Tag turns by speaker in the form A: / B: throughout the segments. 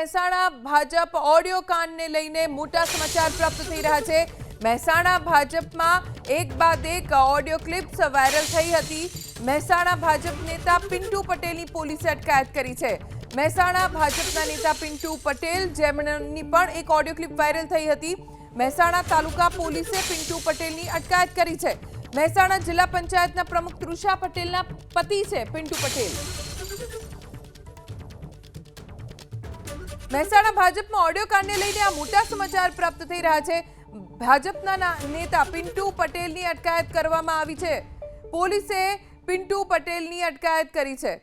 A: Mehsana Bhajap audio કાંડને લઈને મોટા સમાચાર પ્રાપ્ત થઈ રહ્યા છે। મહેસાણા ભાજપમાં એક બાદ એક ઓડિયો ક્લિપ્સ વાયરલ થઈ હતી। મહેસાણા ભાજપ નેતા પિન્ટુ પટેલની પોલીસે અટકાયત કરી છે। મહેસાણા ભાજપના નેતા પિન્ટુ પટેલ જેમની પણ એક ઓડિયો ક્લિપ વાયરલ થઈ હતી। મહેસાણા તાલુકા પોલીસે પિન્ટુ પટેલની અટકાયત કરી છે। મહેસાણા જિલ્લા પંચાયતના પ્રમુખ તૃષા પટેલના પતિ છે પિન્ટુ પટેલ। મહેસાણા ભાજપમાં ઓડિયો કાંડને લઈને આ મોટા સમાચાર પ્રાપ્ત થઈ રહ્યા છે। ભાજપના નેતા પિન્ટુ પટેલની અટકાયત કરવામાં આવી છે। પોલીસે પિન્ટુ પટેલની અટકાયત કરી છે।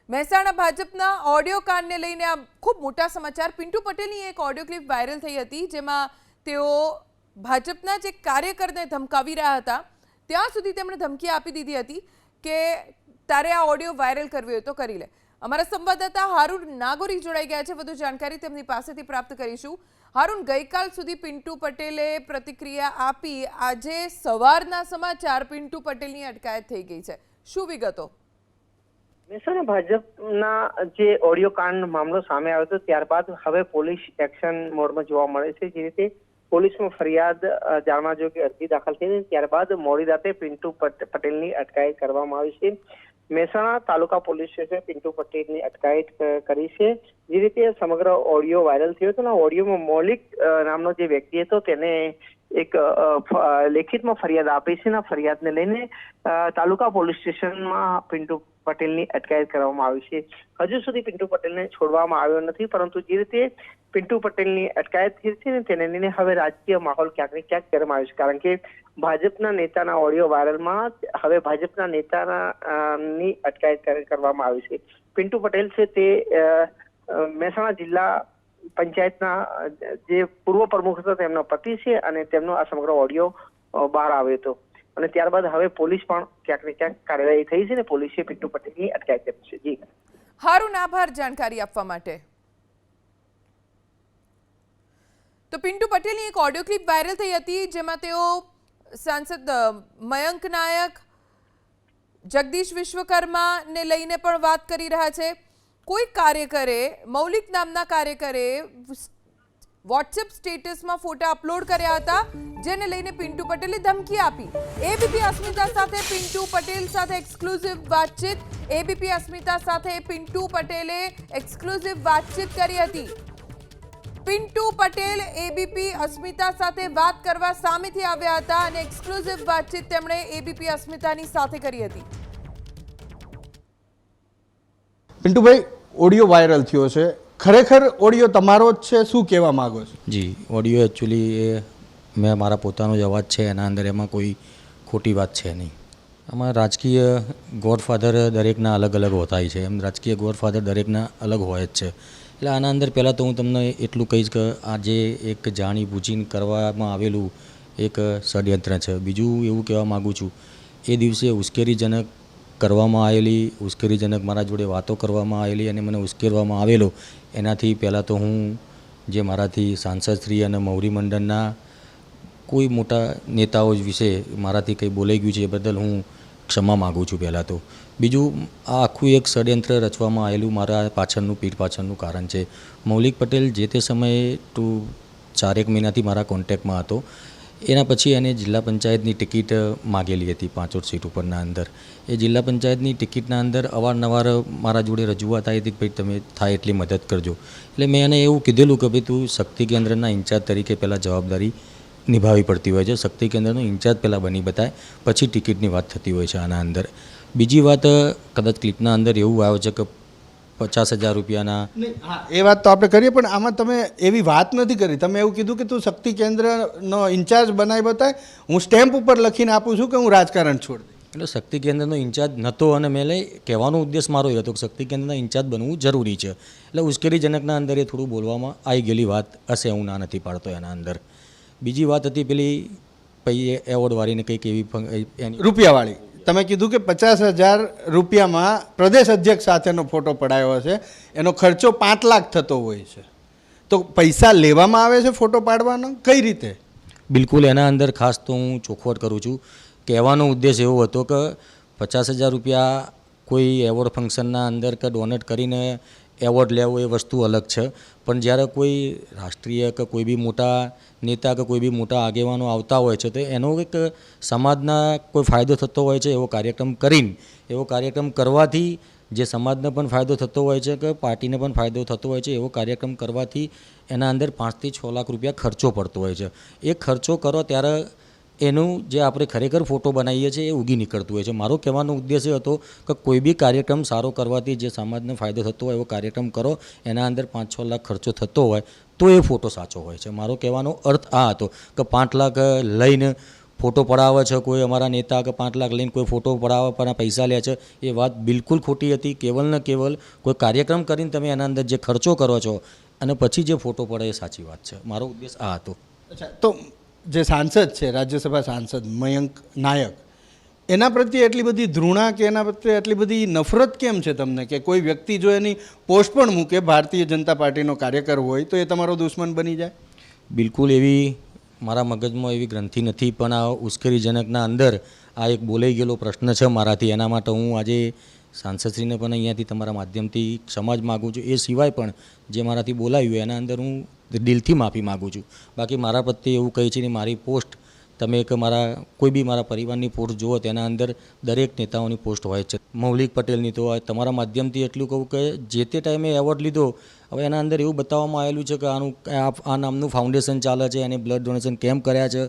A: મહેસાણા ભાજપના ઓડિયો કાંડને લઈને આ ખૂબ મોટા સમાચાર। પિન્ટુ પટેલની એક ઓડિયો ક્લિપ વાયરલ થઈ હતી જેમાં તેઓ ભાજપના જે કાર્યકરને ધમકાવી રહ્યા હતા ત્યાં સુધી તેમણે ધમકી આપી દીધી હતી કે તારે આ ઓડિયો વાયરલ કરવી હોય તો કરી લે। અમારા સંવાદદાતા હારૂન નાગોરી જોડાઈ ગયા છે। વધુ જાણકારી તેમની પાસેથી પ્રાપ્ત કરીશું। હારૂન, ગઈકાલ સુધી પિન્ટુ પટેલે પ્રતિક્રિયા આપી, આજે સવારના સમાચાર પિન્ટુ પટેલની અટકાયત થઈ ગઈ છે, શું વિગતો?
B: મહેસાણા ભાજપના જે ઓડિયો કાંડ મામલો સામે આવ્યો હતો ત્યારબાદ હવે પોલીસ એક્શન મોડમાં જોવા મળે છે। જે રીતે પોલીસમાં ફરિયાદ જાણવા જો કે અરજી દાખલ થઈ ત્યારબાદ મોડી રાતે પિન્ટુ પટેલની અટકાયત કરવામાં આવી છે। મહેસાણા તાલુકા પોલીસ સ્ટેશન પિન્ટુ પટેલની અટકાયત કરી છે। જે રીતે સમગ્ર ઓડિયો વાયરલ થયો હતો ઓડિયોમાં મૌલિક નામનો જે વ્યક્તિ હતો તેને એક લેખિતમાં ફરિયાદ આપી છે। ફરિયાદને લઈને તાલુકા પોલીસ સ્ટેશનમાં પિન્ટુ પટેલની અટકાયત કરવામાં આવી છે। હજુ સુધી પિન્ટુ પટેલને છોડવામાં આવ્યો નથી, પરંતુ જે રીતે પિન્ટુ પટેલની અટકાયત થઈ છે ને તેને લઈને હવે રાજકીય માહોલ ક્યાંક ને ક્યાંક ગરમ આવ્યો છે। કારણ કે ભાજપના નેતાના ઓડિયો વાયરલમાં હવે ભાજપના નેતાની અટકાયત કરવામાં આવી છે। પિન્ટુ પટેલ છે તે મહેસાણા જિલ્લા પંચાયતના જે પૂર્વ પ્રમુખ હતા તેમનો પતિ છે અને તેમનો આ સમગ્ર ઓડિયો બહાર આવ્યો હતો અને ત્યારબાદ હવે પોલીસ પણ ક્યાંક ને ક્યાંક કાર્યવાહી થઈ છે ને પોલીસે પિન્ટુ પટેલની અટકાયત કરી છે। જી
A: હારૂન, આભાર જાણકારી આપવા માટે। તો પિન્ટુ પટેલની એક ઓડિયો ક્લિપ વાયરલ થઈ હતી જેમાં તેઓ સાંસદ મયંક નાયક, જગદીશ વિશ્વકર્માને લઈને પણ વાત કરી રહ્યા છે। કોઈ કાર્યકરે, મૌલિક નામના કાર્યકરે વોટ્સએપ સ્ટેટસમાં ફોટા અપલોડ કર્યા હતા જેને લઈને પિન્ટુ પટેલે ધમકી આપી। એબીપી અસ્મિતા સાથે પિન્ટુ પટેલ સાથે એક્સક્લુઝિવ વાતચીત। એબીપી અસ્મિતા સાથે પિન્ટુ પટેલે એક્સક્લુઝિવ વાતચીત કરી હતી। પિન્ટુ પટેલ એબીપી અસ્મિતા સાથે વાત કરવા સામેથી આવ્યા હતા અને એક્સક્લુઝિવ વાતચીત તેમણે એબીપી અસ્મિતાની સાથે કરી હતી।
C: પિન્ટુભાઈ, ઓડિયો વાયરલ થયો છે, ખરેખર ઓડિયો તમારો જ છે, શું કહેવા માંગો છો?
D: જી, ઓડિયો એકચ્યુઅલી મેં મારા પોતાનો જ અવાજ છે, એના અંદર એમાં કોઈ ખોટી વાત છે નહીં। આમાં રાજકીય ગોડફાધર દરેકના અલગ અલગ હોતા છે, એમ રાજકીય ગોડફાધર દરેકના અલગ હોય જ છે। એટલે આના અંદર પહેલાં તો હું તમને એટલું કહીશ કે આ જે એક જાણી બૂજીને કરવામાં આવેલું એક ષડયંત્ર છે। બીજું એવું કહેવા માગું છું, એ દિવસે ઉશ્કેરીજનક કરવામાં આવેલી, ઉશ્કેરીજનક મારા જોડે વાતો કરવામાં આવેલી અને મને ઉશ્કેરવામાં આવેલો, એનાથી પહેલાં તો હું જે મારાથી સાંસદશ્રી અને મૌરી મંડળના કોઈ મોટા નેતાઓ વિશે મારાથી કંઈ બોલાઈ ગયું છે એ બદલ હું ક્ષમા માગું છું પહેલાં તો। બીજું, આ આખું એક ષડયંત્ર રચવામાં આવેલું મારા પાછળનું પીઠ પાછળનું કારણ છે। મૌલિક પટેલ જે તે સમયે 4 મહિનાથી મારા કોન્ટેક્ટમાં હતો। એના પછી એને જિલ્લા પંચાયતની ટિકિટ માગેલી હતી 5 સીટ ઉપરના અંદર। એ જિલ્લા પંચાયતની ટિકિટના અંદર અવારનવાર મારા જોડે રજૂઆત આવી હતી કે ભાઈ તમે થાય એટલી મદદ કરજો। એટલે મેં એને એવું કીધેલું કે ભાઈ તું શક્તિ કેન્દ્રના ઇન્ચાર્જ તરીકે પહેલાં જવાબદારી નિભાવવી પડતી હોય છે, શક્તિ કેન્દ્રનો ઇન્ચાર્જ પહેલાં બની બતાય પછી ટિકિટની વાત થતી હોય છે આના અંદર। બીજી વાત, કદાચ ક્લિપના અંદર એવું આવ્યું છે કે 50,000 રૂપિયાના,
C: હા એ વાત તો આપણે કરીએ, પણ આમાં તમે એવી વાત નથી કરી। તમે એવું કીધું કે તું શક્તિ કેન્દ્રનો ઇન્ચાર્જ બનાવી બતાય, હું સ્ટેમ્પ ઉપર લખીને આપું છું કે હું રાજકારણ છોડ દઉં।
D: એટલે શક્તિ કેન્દ્રનો ઇન્ચાર્જ નહોતો અને મેં કહેવાનો ઉદ્દેશ મારો એ હતો કે શક્તિ કેન્દ્રના ઇન્ચાર્જ બનવું જરૂરી છે। એટલે ઉશ્કેરીજનકના અંદર એ થોડું બોલવામાં આવી ગયેલી વાત હશે, હું ના નથી પાડતો એના અંદર। બીજી વાત હતી પેલી પછી એવોર્ડવાળીને કંઈક એવી
C: રૂપિયાવાળી, તમે કીધું કે 50,000 રૂપિયામાં પ્રદેશ અધ્યક્ષ સાથેનો ફોટો પડાયો છે, એનો ખર્ચો 5 લાખ થતો હોય છે, તો પૈસા લેવામાં આવે છે ફોટો પાડવાનો, કઈ રીતે?
D: બિલકુલ, એના અંદર ખાસ તો હું ચોખવટ કરું છું। કહેવાનો ઉદ્દેશ એવો હતો કે 50,000 રૂપિયા કોઈ એવોર્ડ ફંક્શનના અંદર કે ડોનેટ કરીને એવોર્ડ લેવો એ વસ્તુ અલગ છે, પણ જ્યારે કોઈ રાષ્ટ્રીય કે કોઈ બી મોટા નેતા કે કોઈ બી મોટા આગેવાનો આવતા હોય છે તો એનો એક સમાજના કોઈ ફાયદો થતો હોય છે એવો કાર્યક્રમ કરીને, એવો કાર્યક્રમ કરવાથી જે સમાજને પણ ફાયદો થતો હોય છે કે પાર્ટીને પણ ફાયદો થતો હોય છે, એવો કાર્યક્રમ કરવાથી એના અંદર 5 થી 6 લાખ રૂપિયા ખર્ચો પડતો હોય છે. એ ખર્ચો કરો ત્યારે એનું જે આપણે ખરેખર ફોટો બનાવીએ છીએ એ ઉગી નીકળતું હોય છે. મારો કહેવાનો ઉદ્દેશ્ય હતો કે કોઈ બી કાર્યક્રમ સારો કરવાથી જે સમાજને ફાયદો થતો હોય એવો કાર્યક્રમ કરો, એના અંદર 5-6 લાખ ખર્ચો થતો હોય તો એ ફોટો સાચો હોય છે. મારો કહેવાનો અર્થ આ હતો કે 5 લાખ લઈને ફોટો પડાવે છે કોઈ અમારા નેતા, કે 5 લાખ લઈને કોઈ ફોટો પડાવવા પર પૈસા લે છે, એ વાત બિલકુલ ખોટી હતી. કેવલ ને કેવલ કોઈ કાર્યક્રમ કરીને તમે એના અંદર જે ખર્ચો કરો છો અને પછી જે ફોટો પડે એ સાચી વાત છે. મારો ઉદ્દેશ આ હતો.
C: અચ્છા, તો જે સાંસદ છે, રાજ્યસભા સાંસદ મયંક નાયક, એના પ્રત્યે એટલી બધી ધૃણા કે એના પ્રત્યે એટલી બધી નફરત કેમ છે તમને કે કોઈ વ્યક્તિ જો એની પોસ્ટ પણ મૂકે, ભારતીય જનતા પાર્ટીનો કાર્યકર હોય, તો એ તમારો દુશ્મન બની જાય?
D: બિલકુલ એવી મારા મગજમાં એવી ગ્રંથિ નથી, પણ આ ઉશ્કેરીજનકના અંદર આ એક બોલાઈ ગયેલો પ્રશ્ન છે મારાથી. એના માટે હું આજે સાંસદશ્રીને પણ અહીંયાથી તમારા માધ્યમથી ક્ષમા જ માગું છું. એ સિવાય પણ જે મારાથી બોલાયું એના અંદર હું દિલથી માફી માગું છું. બાકી મારા પ્રત્યે એવું કહે છે ને, મારી પોસ્ટ તમે એક મારા કોઈ બી મારા પરિવારની પોસ્ટ જુઓ તેના અંદર દરેક નેતાઓની પોસ્ટ હોય છે. મૌલિક પટેલની તો તમારા માધ્યમથી એટલું કહું કે જે તે ટાઈમે એવોર્ડ લીધો, હવે એના અંદર એવું બતાવવામાં આવેલું છે કે આ નામનું ફાઉન્ડેશન ચાલે છે, એને બ્લડ ડોનેશન કેમ્પ કર્યા છે.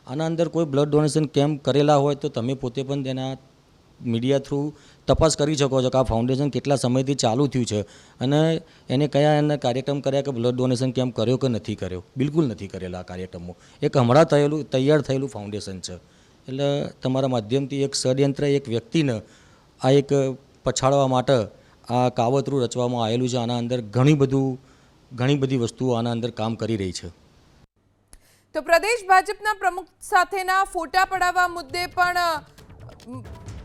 D: આના અંદર કોઈ બ્લડ ડોનેશન કેમ્પ કરેલા હોય તો તમે પોતે પણ તેના મીડિયા થ્રુ તપાસ કરી શકો છો કે આ ફાઉન્ડેશન કેટલા સમયથી ચાલુ થયું છે અને એને કયા એના કાર્યક્રમ કર્યા કે બ્લડ ડોનેશન કેમ્પ કર્યો કે નથી કર્યો. બિલકુલ નથી કરેલા આ કાર્યક્રમો. એક હમણાં તૈયાર થયેલું ફાઉન્ડેશન છે. એટલે તમારા માધ્યમથી એક ષડયંત્ર એક વ્યક્તિને આ એક પછાડવા માટે આ કાવતરું રચવામાં આવેલું છે. આના અંદર ઘણી બધી વસ્તુઓ આના અંદર કામ કરી રહી છે.
A: તો પ્રદેશ ભાજપના પ્રમુખ સાથેના ફોટા પડાવવા મુદ્દે પણ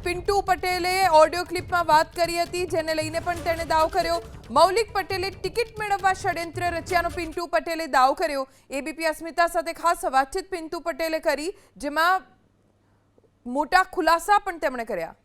A: પિન્ટુ પટેલે ઓડિયો ક્લિપમાં વાત કરી હતી, જેને લઈને પણ તેણે દાવ કર્યો. મૌલિક પટેલે ટિકિટ મેળવવા ષડયંત્ર રચ્યાનો પિન્ટુ પટેલે દાવ કર્યો. એબીપી અસ્મિતા સાથે ખાસ વાતચીત પિન્ટુ પટેલે કરી, જેમાં મોટા ખુલાસા પણ તેમણે કર્યા.